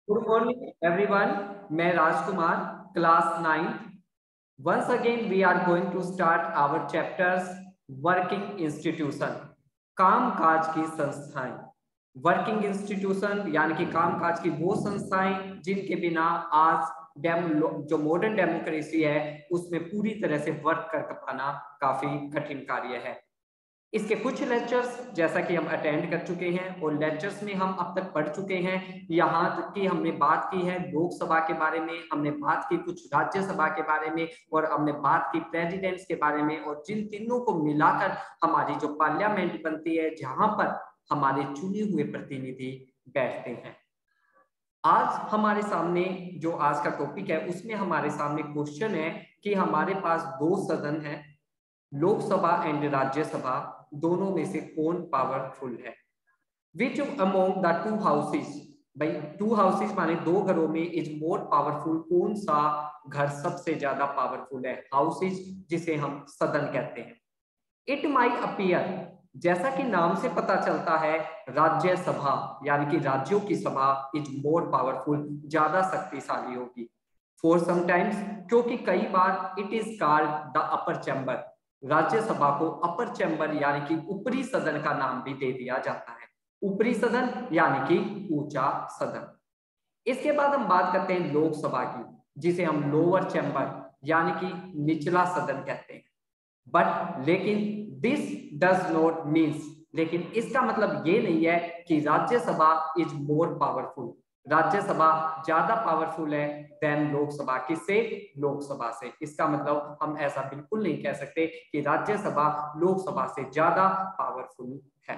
Good morning everyone. मैं Rajkumar, class 9। Once again we are going to start our chapters working institution, काम काज की संस्थाएं। वर्किंग इंस्टीट्यूशन यानी कि काम काज की वो संस्थाएं जिनके बिना आज जो मॉडर्न डेमोक्रेसी है उसमें पूरी तरह से वर्क कर पाना काफी कठिन कार्य है। इसके कुछ लेक्चर्स जैसा कि हम अटेंड कर चुके हैं और लेक्चर्स में हम अब तक पढ़ चुके हैं। यहाँ तक कि हमने बात की है लोकसभा के बारे में, हमने बात की कुछ राज्यसभा के बारे में और हमने बात की प्रेसिडेंट्स के बारे में, और जिन तीनों को मिलाकर हमारी जो पार्लियामेंट बनती है जहां पर हमारे चुने हुए प्रतिनिधि बैठते हैं। आज हमारे सामने जो आज का टॉपिक है उसमें हमारे सामने क्वेश्चन है कि हमारे पास दो सदन है, लोकसभा एंड राज्यसभा, दोनों में से कौन पावरफुल है? Which among the two houses, भाई टू हाउसेस माने दो घरों में, इज मोर पावरफुल, कौन सा घर सबसे ज्यादा पावरफुल है? हाउसेस जिसे हम सदन कहते हैं। इट माइट अपीयर, जैसा कि नाम से पता चलता है, राज्यसभा यानी कि राज्यों की सभा इज मोर पावरफुल, ज्यादा शक्तिशाली होगी। फॉर समटाइम्स, क्योंकि कई बार it is called the upper chamber, Rajya Sabha को अपर चैम्बर यानी कि ऊपरी सदन का नाम भी दे दिया जाता है। ऊपरी सदन यानी कि ऊंचा सदन। इसके बाद हम बात करते हैं लोकसभा की, जिसे हम लोअर चैम्बर यानी कि निचला सदन कहते हैं। बट लेकिन दिस डज नॉट मीन्स, लेकिन इसका मतलब ये नहीं है कि Rajya Sabha is more powerful, Rajya Sabha ज्यादा पावरफुल है देन लोकसभा। किससे? लोकसभा से। इसका मतलब हम ऐसा बिल्कुल नहीं कह सकते कि राज्यसभा लोकसभा से ज्यादा पावरफुल है।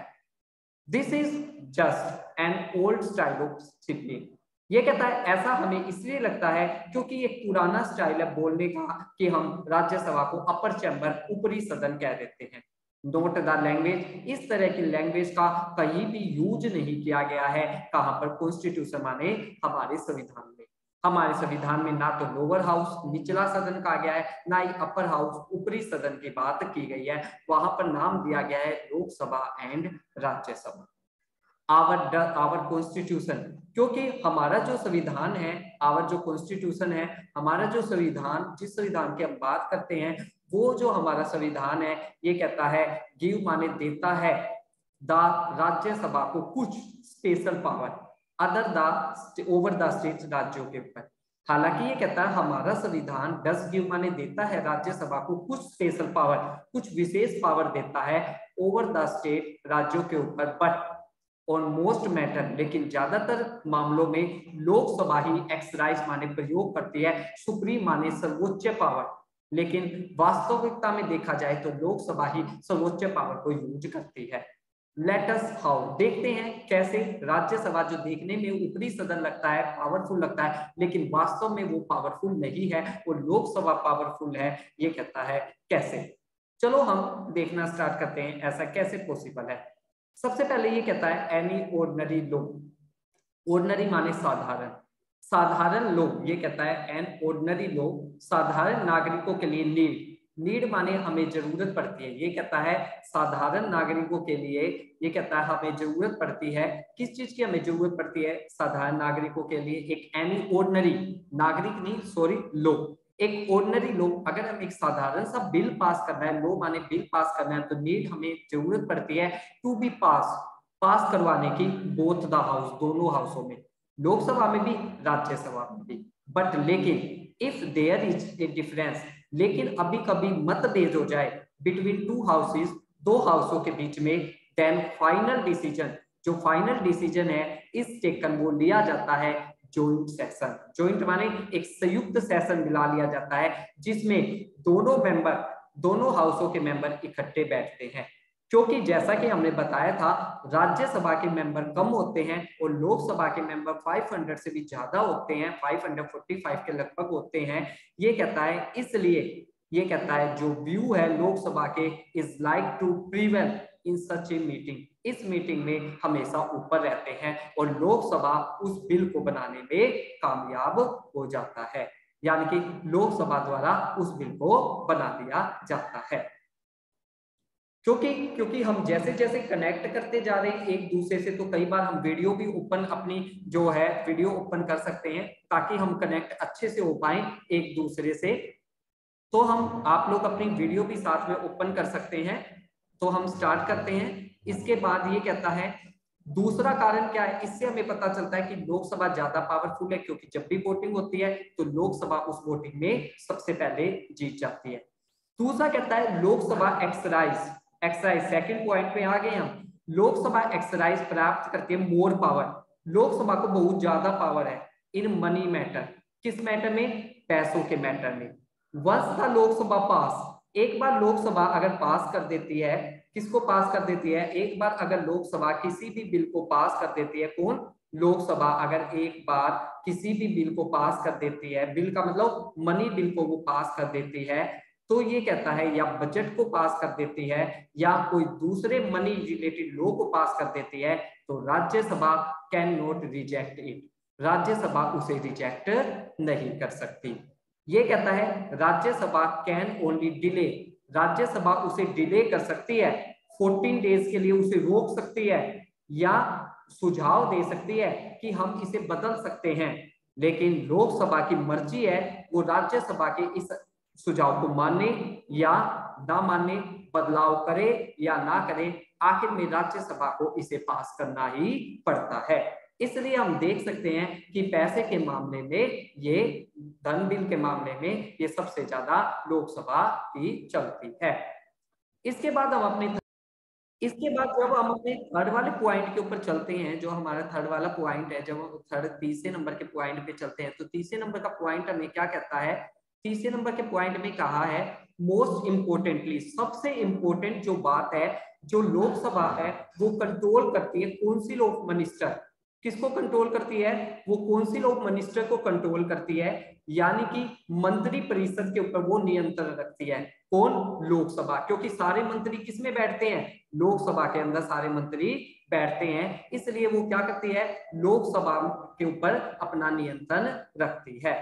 This is just an old style of speaking. ये कहता है ऐसा हमें इसलिए लगता है क्योंकि एक पुराना स्टाइल है बोलने का कि हम राज्यसभा को अपर चैम्बर ऊपरी सदन कह देते हैं। नोट द लैंग्वेज, इस तरह की लैंग्वेज का कहीं भी यूज नहीं किया गया है। कहां पर? कॉन्स्टिट्यूशन माने हमारे संविधान में। हमारे संविधान में ना तो लोअर हाउस निचला सदन कहा गया है, ना ही अपर हाउस ऊपरी सदन की बात की गई है। वहां पर नाम दिया गया है Lok Sabha and Rajya Sabha. Our constitution, क्योंकि हमारा जो संविधान है, आवर जो कॉन्स्टिट्यूशन है, हमारा जो संविधान, जिस संविधान की हम बात करते हैं, वो जो हमारा संविधान है ये कहता है, गिव माने देता है, द राज्यसभा को कुछ special power other the over the state, राज्यों के ऊपर। हालांकि ये कहता है हमारा संविधान डस गिव माने देता है राज्यसभा को कुछ स्पेशल पावर, कुछ विशेष पावर देता है ओवर द स्टेट, राज्यों के ऊपर। बट ऑन मोस्ट मैटर, लेकिन ज्यादातर मामलों में लोकसभा ही एक्सरसाइज माने प्रयोग करती है, सुप्रीम माने सर्वोच्च पावर। लेकिन वास्तविकता में देखा जाए तो लोकसभा ही सर्वोच्च पावर को यूज करती है। लेट अस हाउ, देखते हैं कैसे राज्यसभा जो देखने में ऊपरी सदन लगता है, पावरफुल लगता है, लेकिन वास्तव में वो पावरफुल नहीं है और लोकसभा पावरफुल है। ये कहता है कैसे? चलो हम देखना स्टार्ट करते हैं ऐसा कैसे पॉसिबल है। सबसे पहले ये कहता है एनी ऑर्डिनरी लो, ऑर्डिनरी माने साधारण, साधारण लोग। ये कहता है एन ऑर्डिनरी लो, साधारण नागरिकों के लिए। नीड, नीड माने हमें जरूरत पड़ती है। ये कहता है साधारण नागरिकों के लिए, ये कहता है हमें जरूरत पड़ती है। किस चीज की हमें जरूरत पड़ती है? साधारण नागरिकों के लिए एक एनी ऑर्डिनरी, नागरिक नहीं सॉरी, लो, एक ऑर्डिनरी लो। अगर हम एक साधारण सा बिल पास करना है, लो माने बिल पास करना है, तो नीड हमें जरूरत पड़ती है टू बी पास, पास करवाने की बोथ द हाउस, दोनों हाउसों में, लोकसभा में भी राज्यसभा में भी। बट लेकिन if there is a difference, लेकिन अभी कभी मतभेद हो जाए बिटवीन टू हाउसेस, दो हाउसों के बीच में, देन फाइनल डिसीजन, जो फाइनल डिसीजन है इस टेकन वो लिया जाता है जॉइंट सेशन। जॉइंट माने एक संयुक्त सेशन मिला लिया जाता है जिसमें दोनों मेंबर, दोनों हाउसों के मेंबर इकट्ठे बैठते हैं। क्योंकि जैसा कि हमने बताया था राज्यसभा के मेंबर कम होते हैं और लोकसभा के मेंबर 500 से भी ज्यादा होते हैं, 545 के लगभग होते हैं। ये कहता है इसलिए, ये कहता है जो व्यू है लोकसभा के is like to prevail in such a meeting, इस मीटिंग में हमेशा ऊपर रहते हैं और लोकसभा उस बिल को बनाने में कामयाब हो जाता है, यानी कि लोकसभा द्वारा उस बिल को बना दिया जाता है। क्योंकि हम जैसे जैसे कनेक्ट करते जा रहे हैं एक दूसरे से, तो कई बार हम वीडियो भी ओपन अपनी जो है वीडियो ओपन कर सकते हैं ताकि हम कनेक्ट अच्छे से हो पाए एक दूसरे से। तो हम आप लोग अपनी वीडियो भी साथ में ओपन कर सकते हैं। तो हम स्टार्ट करते हैं। इसके बाद ये कहता है दूसरा कारण क्या है, इससे हमें पता चलता है कि लोकसभा ज्यादा पावरफुल है, क्योंकि जब भी वोटिंग होती है तो लोकसभा उस वोटिंग में सबसे पहले जीत जाती है। दूसरा कहता है लोकसभा एक्सरसाइज सेकंड पॉइंट पे आ गए हम। लोकसभा एक्सरसाइज प्राप्त करती है मोर पावर। लोकसभा को बहुत ज्यादा पावर है इन मनी मैटर। किस मैटर में? पैसों के मैटर में। वंस द लोकसभा पास, एक बार लोकसभा अगर पास कर देती है, किसको पास कर देती है? एक बार अगर लोकसभा किसी भी बिल को पास कर देती है, कौन? लोकसभा अगर एक बार किसी भी बिल को पास कर देती है, बिल का मतलब मनी बिल को वो पास कर देती है, तो ये कहता है या बजट को पास कर देती है या कोई दूसरे मनी रिलेटेड लॉ को पास कर देती है, तो Rajya Sabha can not reject it. Rajya Sabha उसे रिजेक्ट नहीं कर सकती। ये कहता है Rajya Sabha can only delay, Rajya Sabha उसे डिले कर सकती है, 14 डेज के लिए उसे रोक सकती है या सुझाव दे सकती है कि हम इसे बदल सकते हैं। लेकिन लोकसभा की मर्जी है, वो राज्यसभा के इस सुझाव को माने या ना माने, बदलाव करे या ना करे, आखिर में राज्यसभा को इसे पास करना ही पड़ता है। इसलिए हम देख सकते हैं कि पैसे के मामले में ये धन बिल के मामले में ये सबसे ज्यादा लोकसभा की चलती है। इसके बाद हम अपने जब हम अपने थर्ड वाले पॉइंट के ऊपर चलते हैं, जो हमारा थर्ड वाला पॉइंट है, जब हम थर्ड तीसरे नंबर के पॉइंट पे चलते हैं, तो तीसरे नंबर का पॉइंट हमें क्या कहता है? तीसरे नंबर के पॉइंट में कहा है मोस्ट इंपोर्टेंटली, सबसे इंपोर्टेंट जो बात है, जो लोकसभा है वो कंट्रोल करती है काउंसिल ऑफ मिनिस्टर। किसको कंट्रोल करती है? वो काउंसिल ऑफ मिनिस्टर को कंट्रोल करती है, यानी कि मंत्री परिषद के ऊपर वो नियंत्रण रखती है। कौन? लोकसभा। क्योंकि सारे मंत्री किस में बैठते हैं? लोकसभा के अंदर सारे मंत्री बैठते हैं, इसलिए वो क्या करती है? लोकसभा के ऊपर अपना नियंत्रण रखती है।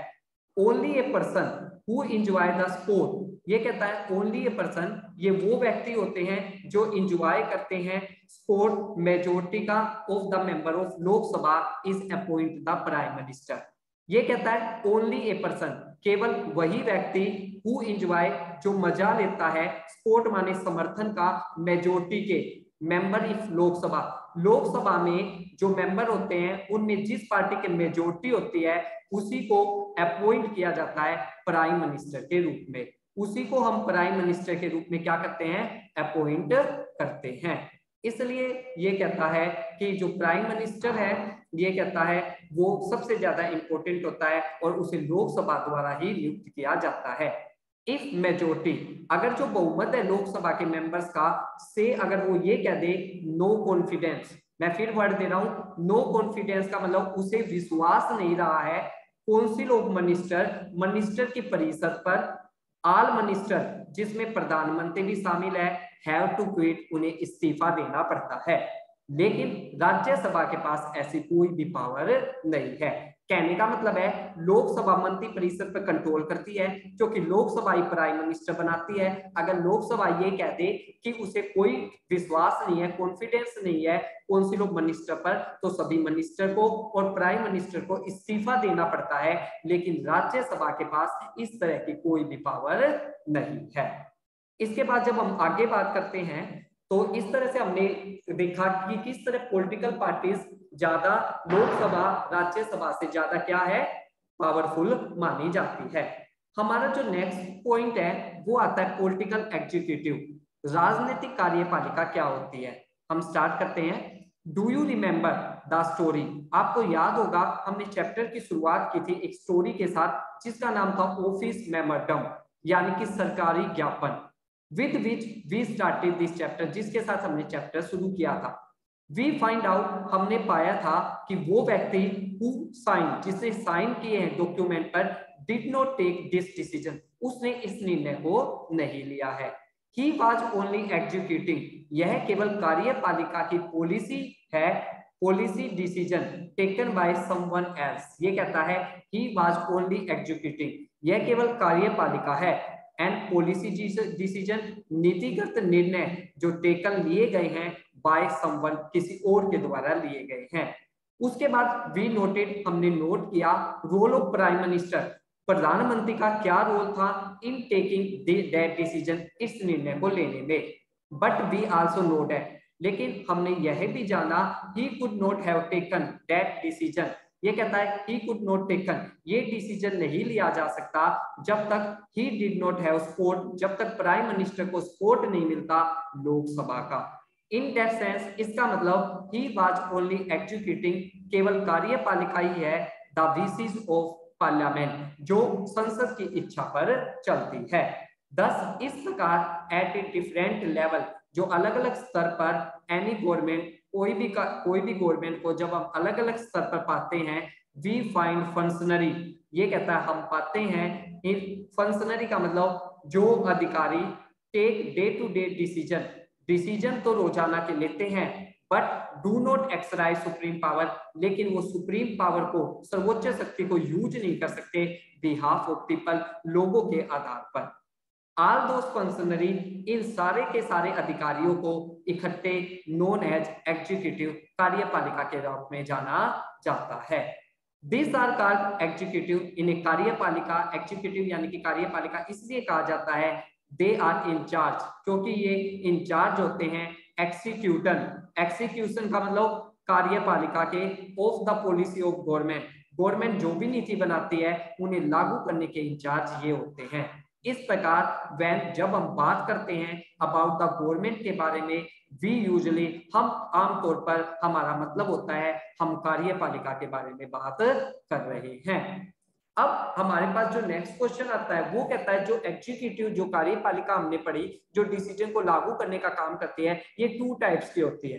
Only a person who enjoy the sport, ये कहता है ओनली ए पर्सन, ये वो व्यक्ति होते हैं जो एंजॉय करते हैं स्पोर्ट मेजोरिटी का of the member of Lok Sabha is appoint the prime minister. ये कहता है ओनली ए पर्सन, केवल वही व्यक्ति, हु एंजॉय, जो मजा लेता है, सपोर्ट माने समर्थन का, मेजोरिटी के, मेंबर इफ लोकसभा, लोकसभा में जो मेंबर होते हैं उनमें जिस पार्टी के मेजोरिटी होती है उसी को अपॉइंट किया जाता है प्राइम मिनिस्टर के रूप में। उसी को हम प्राइम मिनिस्टर के रूप में क्या करते हैं? अपॉइंट करते हैं। इसलिए ये कहता है कि जो प्राइम मिनिस्टर है, ये कहता है वो सबसे ज्यादा इंपॉर्टेंट होता है और उसे लोकसभा द्वारा ही नियुक्त किया जाता है। इफ मेजोरिटी, अगर जो बहुमत है लोकसभा के मेंबर्स का, से अगर वो ये कह दे नो कॉन्फिडेंस, मैं फिर वर्ड दे रहा हूं, नो कॉन्फिडेंस का मतलब उसे विश्वास नहीं रहा है काउंसिल ऑफ मिनिस्टर की परिषद पर, ऑल मिनिस्टर जिसमें प्रधानमंत्री भी शामिल है, हैव टू क्विट, उन्हें इस्तीफा देना पड़ता है। लेकिन राज्यसभा के पास ऐसी कोई भी पावर नहीं है। कहने का मतलब है लोकसभा मंत्री परिषद पर कंट्रोल करती है, क्योंकि लोकसभा ही प्राइम मिनिस्टर बनाती है। अगर लोकसभा ये कह दे कि उसे कोई विश्वास नहीं है, कॉन्फिडेंस नहीं है काउंसिल ऑफ मिनिस्टर पर, तो सभी मिनिस्टर को और प्राइम मिनिस्टर को इस्तीफा देना पड़ता है। लेकिन राज्यसभा के पास इस तरह की कोई भी पावर नहीं है। इसके बाद जब हम आगे बात करते हैं, तो इस तरह से हमने देखा कि किस तरह पॉलिटिकल पार्टीज ज्यादा लोकसभा राज्यसभा से ज्यादा क्या है? पावरफुल मानी जाती है। हमारा जो नेक्स्ट पॉइंट है वो आता है पॉलिटिकल एग्जीक्यूटिव, राजनीतिक कार्यपालिका क्या होती है। हम स्टार्ट करते हैं। Do you remember the story, आपको याद होगा हमने चैप्टर की शुरुआत की थी एक स्टोरी के साथ जिसका नाम था ऑफिस मेमोरेंडम, यानी कि सरकारी ज्ञापन, with which we started this chapter, जिसके साथ हमने चैप्टर शुरू किया था। we find out, हमने पाया था कि वो व्यक्ति who signed, जिसने साइन किए हैं डॉक्यूमेंट पर, did not take this decision, उसने इस निर्णय को नहीं लिया है। he was only executing, यह केवल कार्यपालिका की पॉलिसी है, policy decision taken by someone else. ये कहता है he was only executing, यह केवल कार्यपालिका है, एंड पॉलिसी डिसीजन, नीतिगत निर्णय जो टेकन लिए गए हैं बाय समवन, किसी और के द्वारा लिए गए हैं। उसके बाद वी नोटेड, हमने नोट किया रोल ऑफ प्राइम मिनिस्टर, प्रधानमंत्री का क्या रोल था इन टेकिंग दैट डिसीजन, इस निर्णय को लेने में। बट वी आल्सो नोट है, लेकिन हमने यह भी जाना he could not have taken that decision, ये कहता है ही कुड नॉट टेकन, ये डिसीजन नहीं लिया जा सकता जब तक he did not have support, जब तक प्राइम मिनिस्टर को सपोर्ट नहीं मिलता लोकसभा का। इन दैट सेंस इसका मतलब ही वाज ओनली एग्जीक्यूटिंग, केवल कार्यपालिका ही है द विशेस ऑफ पार्लियामेंट, जो संसद की इच्छा पर चलती है। दस इस प्रकार एट ए डिफरेंट लेवल, जो अलग अलग स्तर पर एनी गवर्नमेंट, कोई भी गवर्नमेंट को जब हम अलग अलग स्तर पर पाते हैं, वी फाइंड फंक्शनरी, ये कहता है हम पाते हैं फंक्शनरी का मतलब जो अधिकारी take day to day decision, decision तो रोजाना के लेते हैं but do not exercise supreme power, लेकिन वो सुप्रीम पावर को, सर्वोच्च शक्ति को यूज नहीं कर सकते बिहाफ ऑफ पीपल, लोगों के आधार पर। ऑल दोस फंक्शनरी, इन सारे के सारे अधिकारियों को इकट्ठे नोन एज एग्जीक्यूटिव, कार्यपालिका के रूप में जाना जाता है। दिस आर कॉल्ड एग्जीक्यूटिव, इन्हें कार्यपालिका, एग्जीक्यूटिव यानी कि कार्यपालिका इसलिए कहा जाता है दे आर इन चार्ज, क्योंकि ये इंचार्ज होते हैं एक्सीक्यूटन, एक्सीक्यूशन का मतलब कार्यपालिका के, of the policy of government, government जो भी नीति बनाती है उन्हें लागू करने के इंचार्ज ये होते हैं। इस प्रकार व्हेन जब हम बात करते हैं अबाउट द गवर्नमेंट के बारे में, वी यूजुअली, हम आमतौर पर हमारा मतलब होता है हम कार्यपालिका के बारे में बात कर रहे हैं। अब हमारे पास जो नेक्स्ट क्वेश्चन आता है वो कहता है जो एग्जीक्यूटिव, जो कार्यपालिका हमने पढ़ी, जो डिसीजन को लागू करने का काम करती है, ये 2 टाइप्स की होती है,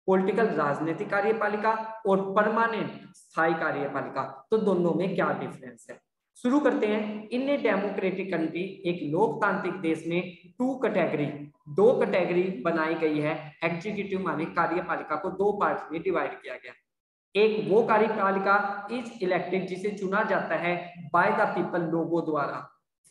पॉलिटिकल राजनीतिक कार्यपालिका और परमानेंट स्थायी कार्यपालिका। तो दोनों में क्या डिफरेंस है, शुरू करते हैं। इन ए डेमोक्रेटिक कंट्री, एक लोकतांत्रिक देश में 2 कैटेगरी, 2 कैटेगरी बनाई गई है, एग्जीक्यूटिव माने कार्यपालिका को 2 पार्ट में डिवाइड किया गया। एक वो कार्यपालिका इज इलेक्टेड, जिसे चुना जाता है बाय द पीपल, लोगों द्वारा,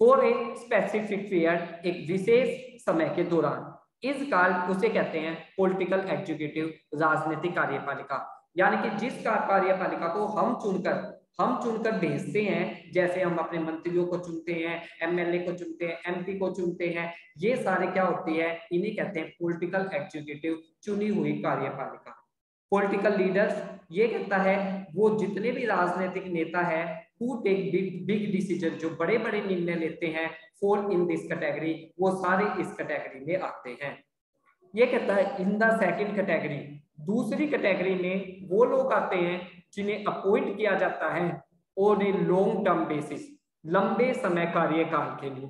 फॉर ए स्पेसिफिक पीरियड, एक विशेष समय के दौरान, इस काल उसे कहते हैं पॉलिटिकल एग्जीक्यूटिव, राजनीतिक कार्यपालिका। यानी कि जिस कार्यपालिका को हम चुनकर भेजते हैं, जैसे हम अपने मंत्रियों को चुनते हैं, एमएलए को चुनते हैं, एमपी को चुनते हैं, ये सारे क्या होती है, इन्हें कहते हैं पॉलिटिकल एग्जीक्यूटिव, चुनी हुई कार्यपालिका। पॉलिटिकल लीडर्स, ये कहता है वो जितने भी राजनीतिक नेता है हु टेक बिग डिसीजन, जो बड़े बड़े निर्णय लेते हैं, फॉल इन दिस कैटेगरी, वो सारे इस कैटेगरी में आते हैं। ये कहता है इन द सेकंड कैटेगरी, दूसरी कैटेगरी में वो लोग आते हैं जिन्हें अपॉइंट किया जाता है on a long term basis, लंबे समय कार्यकाल के लिए।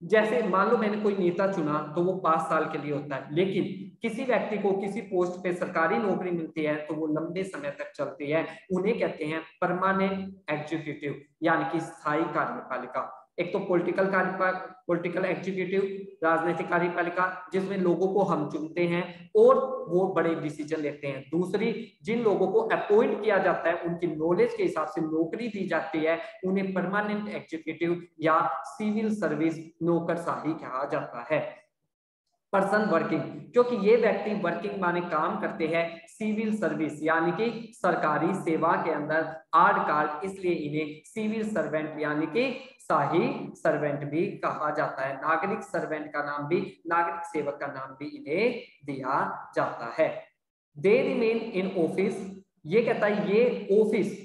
जैसे मान लो मैंने कोई नेता चुना तो वो 5 साल के लिए होता है, लेकिन किसी व्यक्ति को किसी पोस्ट पे सरकारी नौकरी मिलती है तो वो लंबे समय तक चलती है, उन्हें कहते हैं परमानेंट एग्जीक्यूटिव यानी कि स्थायी कार्यपालिका। एक तो पॉलिटिकल एग्जीक्यूटिव, राजनीतिक कार्यपालिका, जिसमें लोगों को हम चुनते हैं और वो बड़े डिसीजन लेते हैं। दूसरी, जिन लोगों को अपॉइंट किया जाता है, उनकी नॉलेज के हिसाब से नौकरी दी जाती है, उन्हें परमानेंट एग्जीक्यूटिव या सिविल सर्विस, नौकरशाही कहा जाता है। पर्सन वर्किंग, क्योंकि ये व्यक्ति वर्किंग माने काम करते हैं, सिविल सर्विस यानी कि सरकारी सेवा के अंदर, आर्ड कार्ड, इसलिए इन्हें सिविल सर्वेंट यानी कि शाही सर्वेंट भी कहा जाता है। नागरिक सर्वेंट का नाम भी, नागरिक सेवक का नाम भी इन्हें दिया जाता है। दे रिमेन इन ऑफिस, ये कहता है ये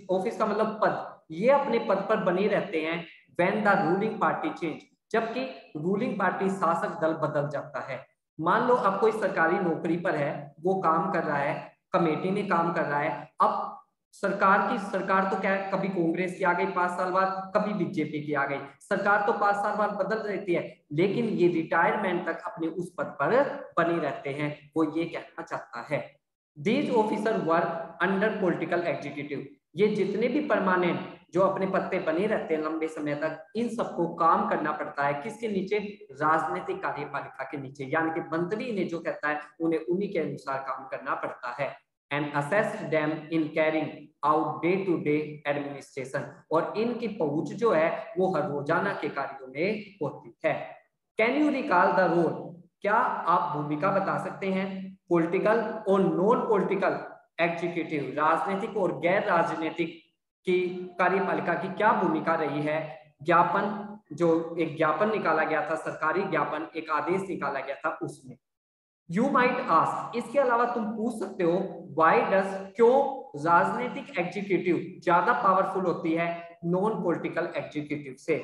ऑफिस का मतलब पद, ये अपने पद पर बने रहते हैं when the ruling party change, जबकि रूलिंग पार्टी, शासक दल बदल जाता है। मान लो अब कोई सरकारी नौकरी पर है, वो काम कर रहा है, कमेटी में काम कर रहा है, अब सरकार तो क्या है, कभी कांग्रेस की आ गई 5 साल बाद, कभी बीजेपी की आ गई, सरकार तो 5 साल बाद बदल रहती है, लेकिन ये रिटायरमेंट तक अपने उस पद पर बने रहते हैं। वो ये कहना चाहता है these officer work under political executive, ये जितने भी परमानेंट जो अपने पद पे बने रहते हैं लंबे समय तक, इन सबको काम करना पड़ता है किसके नीचे, राजनीतिक कार्यपालिका के नीचे, यानी कि मंत्री इन्हें जो कहता है उन्हें उन्हीं के अनुसार काम करना पड़ता है। And assess them in carrying out day to day administration, और इनकी पहुंच जो है वो हर रोजाना के कार्यों में होती है। Can you recall the role, क्या आप भूमिका बता सकते हैं पॉलिटिकल और नॉन पॉलिटिकल एग्जीक्यूटिव, राजनीतिक और गैर राजनीतिक की कार्यपालिका की क्या भूमिका रही है ज्ञापन, जो एक ज्ञापन निकाला गया था, सरकारी ज्ञापन, एक आदेश निकाला गया था उसमें। यू माइट आस्क, इसके अलावा तुम पूछ सकते हो व्हाई डज, क्यों राजनीतिक एग्जीक्यूटिव ज्यादा पावरफुल होती है नॉन पॉलिटिकल एग्जीक्यूटिव से।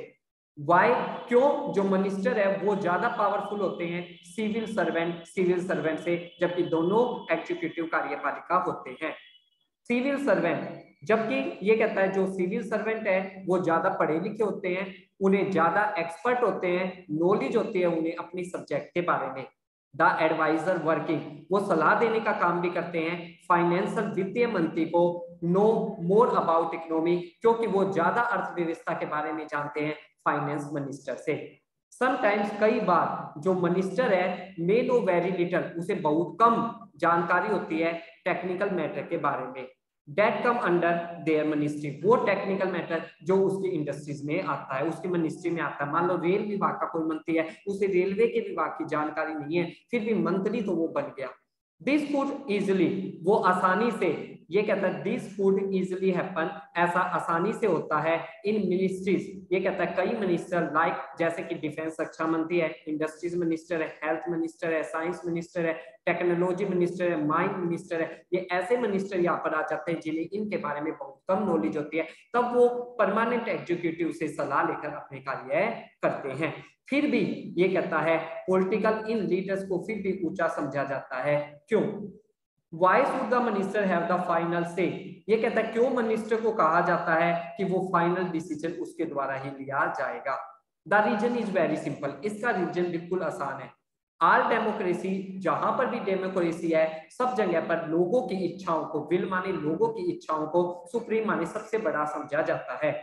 वाई, क्यों जो मिनिस्टर है वो ज्यादा पावरफुल होते हैं सिविल सर्वेंट से, जबकि दोनों एग्जीक्यूटिव कार्यपालिका होते हैं सिविल सर्वेंट। जबकि ये कहता है जो सिविल सर्वेंट है वो ज्यादा पढ़े लिखे होते हैं, उन्हें ज्यादा एक्सपर्ट होते हैं, नॉलेज होती है उन्हें अपनी सब्जेक्ट के बारे में। द एडवाइजर वर्किंग, वो सलाह देने का काम भी करते हैं फाइनेंशियल वित्तीय मंत्री को, नो मोर अबाउट इकोनॉमी, क्योंकि वो ज्यादा अर्थव्यवस्था के बारे में जानते हैं फाइनेंस मिनिस्टर से। समटाइम्स, कई बार जो मिनिस्टर है मे नो वेरी लिटल, उसे बहुत कम जानकारी होती है टेक्निकल मैटर के बारे में। That come under their ministry, वो टेक्निकल मैटर जो उसकी इंडस्ट्रीज में आता है, उसकी मिनिस्ट्री में आता है। मान लो रेल विभाग का कोई मंत्री है, उसे रेलवे के विभाग की जानकारी नहीं है, फिर भी मंत्री तो वो बन गया। दिस फूड इजिली, वो आसानी से, ये कहता है दिस फूड इजिली हैपन, ऐसा आसानी से होता है इन मिनिस्ट्रीज। ये कहता है कई मिनिस्टर लाइक, जैसे कि डिफेंस रक्षा मंत्री है, इंडस्ट्रीज मिनिस्टर है, हेल्थ मिनिस्टर है, साइंस मिनिस्टर है, टेक्नोलॉजी मिनिस्टर है, माइन मिनिस्टर है, ये ऐसे मिनिस्टर यहाँ पर आ जाते हैं जिन्हें इनके बारे में बहुत कम नॉलेज होती है, तब वो परमानेंट एग्जीक्यूटिव से सलाह लेकर अपने कार्य करते हैं। फिर भी ये कहता है पॉलिटिकल इन लीडर्स को फिर भी ऊंचा समझा जाता है, क्यों? Why should the minister have the final say? ये कहता है क्यों मिनिस्टर को कहा जाता है कि वो फाइनल डिसीजन उसके द्वारा ही लिया जाएगा। The reason is very simple, इसका रीजन बिल्कुल आसान है। आल डेमोक्रेसी, जहां पर भी डेमोक्रेसी है, सब जगह पर लोगों की इच्छाओं को, विल माने लोगों की इच्छाओं को, सुप्रीम माने सबसे बड़ा समझा जाता है।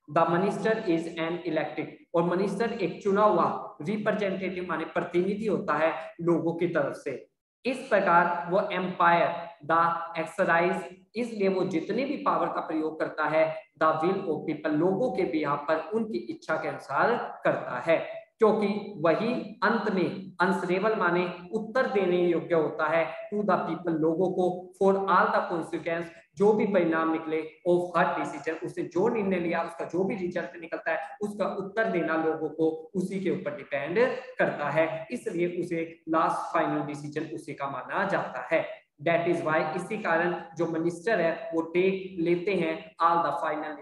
The minister is an elected, और मिनिस्टर एक चुना हुआ रिप्रेजेंटेटिव माने प्रतिनिधि होता है लोगों की तरफ से। इस प्रकार वो एम्पायर द एक्सरसाइज, इसलिए वो जितने भी पावर का प्रयोग करता है द विल ऑफ पीपल, लोगों के भी यहाँ पर उनकी इच्छा के अनुसार करता है, क्योंकि वही अंत में आंसरेबल माने उत्तर देने योग्य होता है टू द पीपल, लोगों को, फॉर ऑल द कॉन्सिक्वेंस, जो भी परिणाम निकले, ऑफ हर डिसीजन, उसने जो निर्णय लिया उसका जो भी रिजल्ट निकलता है उसका उत्तर देना लोगों को उसी के ऊपर डिपेंड करता है, इसलिए उसे लास्ट फाइनल डिसीजन उसी का माना जाता है। दैट इज वाई, इसी कारण जो मिनिस्टर है वो टेक लेते हैं ऑल द फाइनल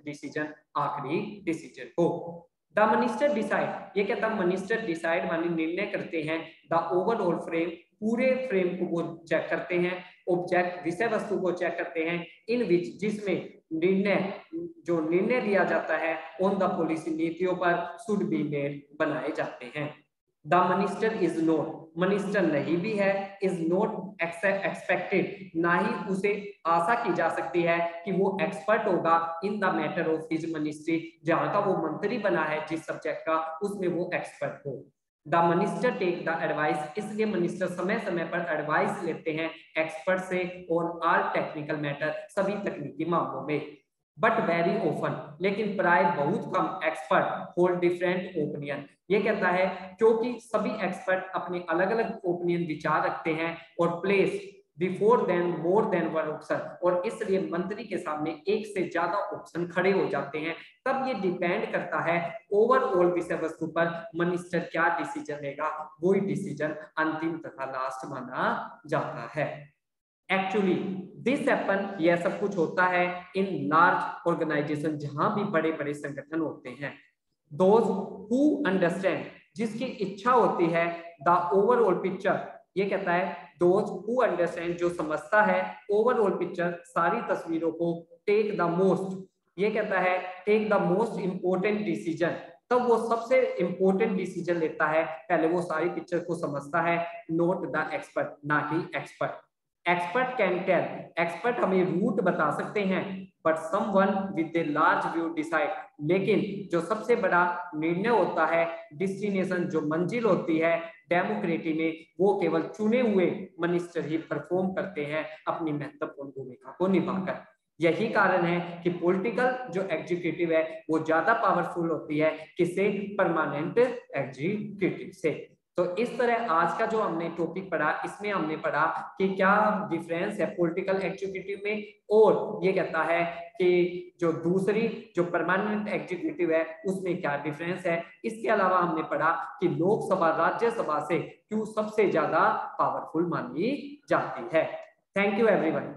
डिसीजन, आखिरी डिसीजन को। द मिनिस्टर डिसाइड, ये कहता है मिनिस्टर डिसाइड माने निर्णय करते हैं द ओवरऑल फ्रेम, पूरे फ्रेम को वो चेक करते हैं, ऑब्जेक्ट विषय वस्तु को चेक करते हैं, इन विच, जिसमें निर्णय, जो निर्णय लिया जाता है ऑन द पॉलिसी, नीतियों पर, शुड बी मेड, बनाए जाते हैं। The minister is not, minister नहीं भी है, इज नॉट एक्सपेक्टेड, ना ही उसे आशा की जा सकती है कि वो एक्सपर्ट होगा in the matter of his ministry, जहां का वो मंत्री बना है जिस सब्जेक्ट का, उसमें वो एक्सपर्ट हो। The minister take the advice, इसलिए मिनिस्टर समय समय पर एडवाइस लेते हैं एक्सपर्ट से ऑन ऑल टेक्निकल मैटर, सभी तकनीकी मामलों में। बट वेरी ओपन, लेकिन प्राय बहुत कम एक्सपर्ट होल्ड डिफरेंट ओपिनियन, ये कहता है क्योंकि सभी एक्सपर्ट अपने अलग अलग ओपिनियन, विचार रखते हैं, और place before then more than one option, और इसलिए मंत्री के सामने एक से ज्यादा ऑप्शन खड़े हो जाते हैं। तब ये डिपेंड करता है ओवरऑल विषय वस्तु पर मिनिस्टर क्या डिसीजन लेगा, वही डिसीजन अंतिम तथा लास्ट माना जाता है। एक्चुअली दिस हैपन, यह सब कुछ होता है इन लार्ज ऑर्गेनाइजेशन, जहां भी बड़े बड़े संगठन होते हैं। दोज हु अंडरस्टैंड, जिसकी इच्छा होती है द ओवरऑल पिक्चर, ये कहता है दोज हु अंडरस्टैंड, जो समझता है ओवरऑल पिक्चर, सारी तस्वीरों को, टेक द मोस्ट, ये कहता है take the most important decision, तब वो सबसे इंपोर्टेंट डिसीजन लेता है, पहले वो सारी पिक्चर को समझता है, नोट द एक्सपर्ट, ना कि expert. Expert can tell, expert हमें रूट बता सकते हैं, but someone with a large view decide, लेकिन जो सबसे बड़ा निर्णय होता है, डिस्टिनेशन, जो मंजिल होती है डेमोक्रेसी में, वो केवल चुने हुए मिनिस्टर ही परफॉर्म करते हैं अपनी महत्वपूर्ण भूमिका को निभाकर। यही कारण है कि पॉलिटिकल जो एग्जीक्यूटिव है वो ज्यादा पावरफुल होती है किससे, परमानेंट एग्जीक्यूटिव से। तो इस तरह आज का जो हमने टॉपिक पढ़ा, इसमें हमने पढ़ा कि क्या डिफरेंस है पॉलिटिकल एग्जीक्यूटिव में, और ये कहता है कि जो दूसरी जो परमानेंट एग्जीक्यूटिव है उसमें क्या डिफरेंस है। इसके अलावा हमने पढ़ा कि लोकसभा राज्यसभा से क्यों सबसे ज्यादा पावरफुल मानी जाती है। Thank you everyone.